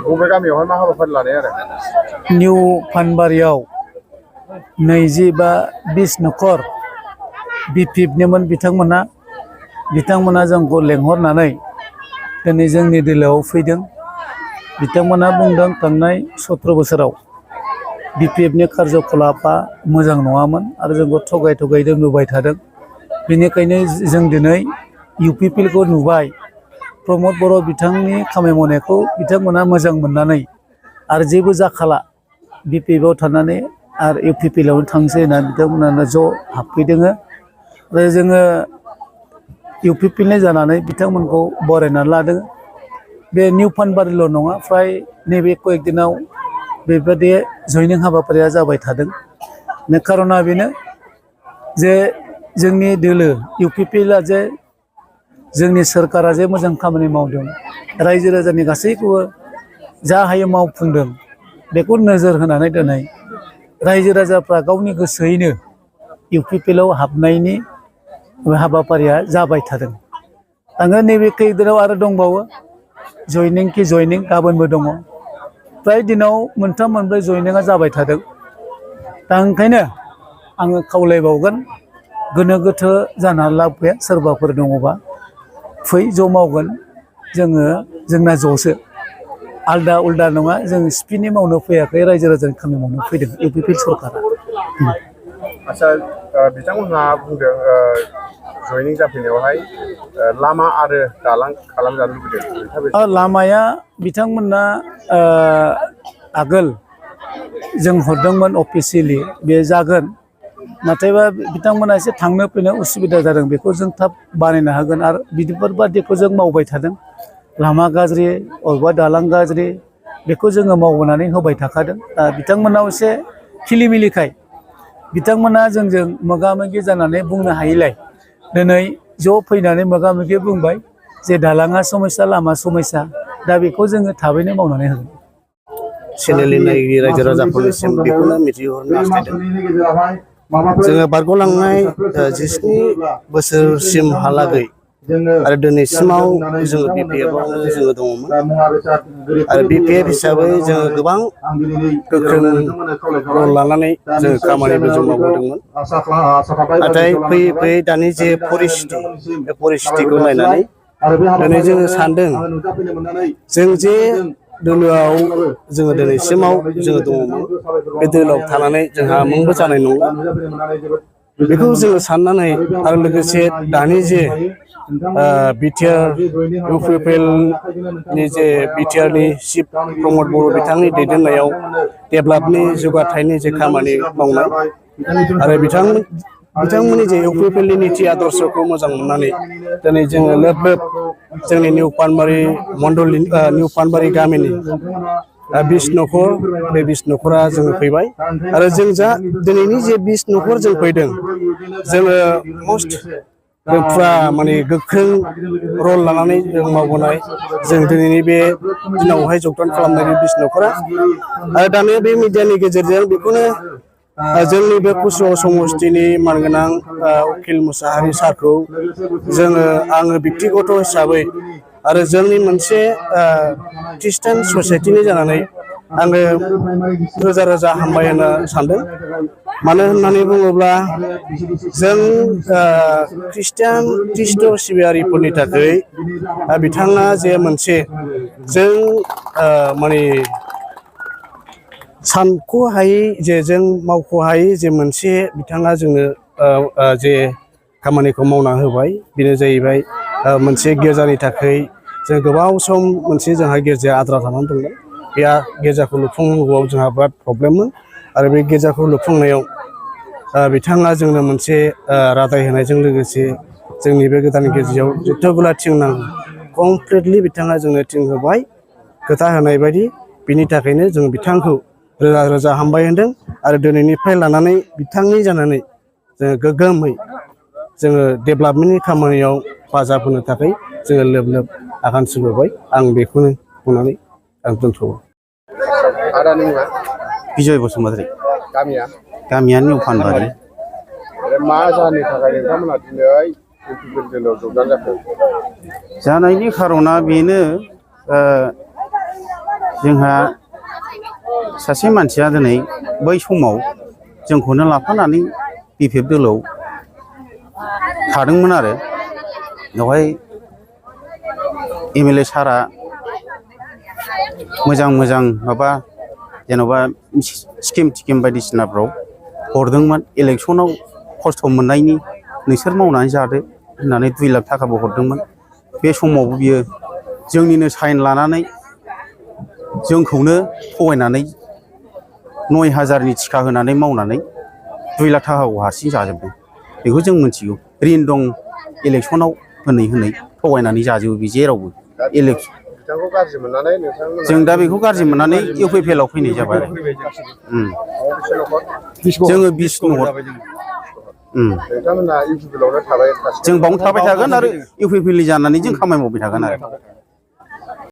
बबे गामियावहाय मा हाबाफारि लानाय आरो निउ फानबारियाव 20 बा 20 नखर बिपिएफनिमोन बिथांमोना जोंखौ लेंहरनानै दिनै जोंनि दोलोआव फैदों। बिथांमोना बुंदों थांनाय 17 बोसोराव बिपिएफनि कार्यकलापा मोजां नङामोन आरो जोंखौ थगाय दोनबोबाय थादों। बेनिखायनो जों दिनै इउपिपिएलखौ नुबाय, प्रमद बर' बिथांनि खामानि मावनायखौ बिथांमोना मोजां मोननानै आरो जेबो जाखाला बिपिएफआव थानानै आरो इउपिपिएलआवनो थांसै होननानै बिथांमोना ज' हाबफैदों। आरो जोङो इउपिपिएलनि जानानै बिथांमोनखौ बरायनानै लादों। बे निउ फानबारिल' नङा, फ्राय नैबे कयेक दिनाव बेबायदि जयनिं हाबाफारिया जाबाय थादों। खार'ना बेनो जे जोंनि दोलो इउपिपिएलआ जे जोंनि सोरखारा जे मोजां खामानि मावदों, रायजो राजानि गासैखौबो जा हायो मावफुंदों, बेखौ नोजोर होनानै दिनै रायजो राजाफ्रा गावनि गोसोयैनो इउपिपिएलआव हाबनायनि हाबाफारिया जाबाय थादों। आङो नैबे खैक दिनाव आरो दंबावो जयनिं गाबोनबो दङ। फ्राय दिनाव 3-4 जयनिंआ जाबाय थादों। दा ओंखायनो आङो खावलायबावगोन, गोनो गोथो जानानै लाब गैया। सोरबाफोर दङबा फै, ज' मावगोन। जोंना ज'सो, आलदा उल्दा नङा। जों स्पिननि मावनो फैयाखै, रायजो राजानि खामानि मावनो फैदों इउपिपिएल सरकारा। आच्चा, बिथांमोनहा बुंदों जयनिं जाफैनायावहाय लामा आरो दालां खालामजानो लुबैदों। लामाया बिथांमोना आगोल जों हरदोंमोन अफिसियेलि, बे जागोन। नाथायबा बिथांमोना एसे थांनो फैनो उसुबिदा जादों, बेखौ जों थाब बानायनो हागोन। आरो बिदिफोरबादिखौ जों मावबाय थादों। लामा गाज्रि, अबेबा दालां गाज्रि, बेखौ जोङो मावबोनानै होबाय थाखादों। दा बिथांमोनाव एसे खिलिमिलिखाय बिथांमोना जोंजों मोगा मोगि जानानै बुंनो हायिलाय दिनै ज' फैनानै मोगा मोगि बुंबाय जे दालाङा समस्या, लामा समस्या। दा बेखौ जोङो थाबैनो मावनानै होगोन। चेनेलनि नायगिरि रायजो राजाफोरनिसिम बेखौनो मिथिहरनो हास्थायदों। जोङो बारग'लांनाय 17 बोसोरसिमहालागै आरो दिनैसिमाव जोङो बिपिएफआवनो जोङो दङमोन। आरो बिपिएफ हिसाबै जोङो गोबां गोख्रों रल लानानै जोङो खामानिबो जों मावबोदोंमोन। नाथाय फैयै फैयै दानि जे परिस्थिति, बे परिस्थितिखौ नायनानै दिनै जोङो सानदों, जों जे दोलोआव जोङो दिनैसिमाव जोङो दङमोन, बे दोलोआव थानानै जोंहा मुंबो जानाय नंला। बेखौ जोङो साननानै आरो लोगोसे दानि जे बिटिआर इउपिपिएलनि जे बिटिआरनि चिफ प्रमद बर' बिथांनि दैदेननायाव डेभेलपनि जौगाथायनि जे खामानि मावनाय आरो बिथांमोननि जे इउपिपिएलनि निति आदर्शखौ मोजां मोननानै दिनै जोङो लोब लोब जोंनि निउ पानबारि मण्डलनि निउ पानबारि गामिनि 20 नखर, बे 20 नखरा जोङो फैबाय। आरो जों जा दिनैनि जे 20 नखर जों फैदों, जोङो फुरा माने गोख्रों रल लानानै जों मावबोनाय। जों दिनैनि बे दिनावहाय जगदान खालामनाय बे 20 नखरा। आरो दानि बे मिडियानि गेजेरजों बेखौनो जोंनि बे कुसुगाव समस्तिनि मानगोनां उकिल मुसाहारि सारखौ आङो बेक्तिगत हिसाबै आरो जोंनि मोनसे ख्रिस्टान ससाइटिनि जानानै आङो रोजा रोजा हामबाय होनो सानदों। मानो होननानै बुङोब्ला जों ख्रिस्ट' सिबियारिफोरनि थाखाय बिथाङा जे मोनसे जों माने सानख'हायै जे जों मावख'हायै जे मोनसे बिथाङा जोंनो जे खामानिखौ मावना होबाय, बेनो जाहैबाय मोनसे गिर्जानि थाखाय जों गोबाव सम मोनसे जोंहा गिर्जाया आद्रा जानानै दंमोन। बे गिर्जाखौ लुफुंनांगौआव जोंहा बिराद प्रब्लेममोन। आरो बे गिर्जाखौ लुफुंनायाव बिथाङा जोंनो मोनसे रादाय होनायजों लोगोसे जोंनि बे गोदान गिर्जायाव जथ'गुला थिं नांगौ, कमप्लिटलि बिथाङा जोंनो थिं होबाय खोथा होनाय बायदि। बिनि थाखायनो जों बिथांखौ रोजा रोजा हामबाय होनदों। आरो दिनैनिफ्राय लानानै बिथांनि जानानै जोङो गोग्गोमै जोङो डेभेलपमेन्टनि खामानियाव हेफाजाब होनो थाखाय जोङो लोब लोब आगान सुरबोबाय। आं बेखौनो बुंनानै आं दोनथ'बाय। आदानि मुङा? बिजय बसुमतारी। गामिया निउ फानबारि। मा जाहोननि थाखाय नोंथांमोना दिनै इउपिपिएल दोलोआव जगदान जाखो? जानायनि खार'ना बेनो, जोंहा सासे मानसिया दिनै बै समाव जोंखौनो लाफानानै बिपिएफ दोलोआव थादोंमोन आरो बेवहाय एमएलए सारा मोजां मोजां माबा जेन'बा स्किम टिकिम बायदिसिनाफ्राव हरदोंमोन इलेक्सनाव खस्थ' मोननायनि नोंसोर मावनानै जादो होननानै 2 लाख थाखाबो हरदोंमोन बे समावबो बियो जोंनिनो साइन लानानै जोंखौनो थगायनानै 9,000नि टिका होनानै मावनानै 2 लाख थाखाखौ हारसिं जाजोबदों बेखौ जों मिथिगौ रिन दं इलेक्सनाव होनै थगायनानै जाजोबो बे जेरावबो इलेक्सन बिथांखौ गाज्रि मोननानै नोंथांमोना जों दा बेखौ गाज्रि मोननानै इउपिपिएल आव फैनाय जाबाय आरो जोङो 20 न'खर नोंथांमोना इउपिपिएल आवनो थाबाय जों बावनो थाबाय थागोन आरो इउपिपिएल जानानै जों खामानि मावबाय थागोन आरो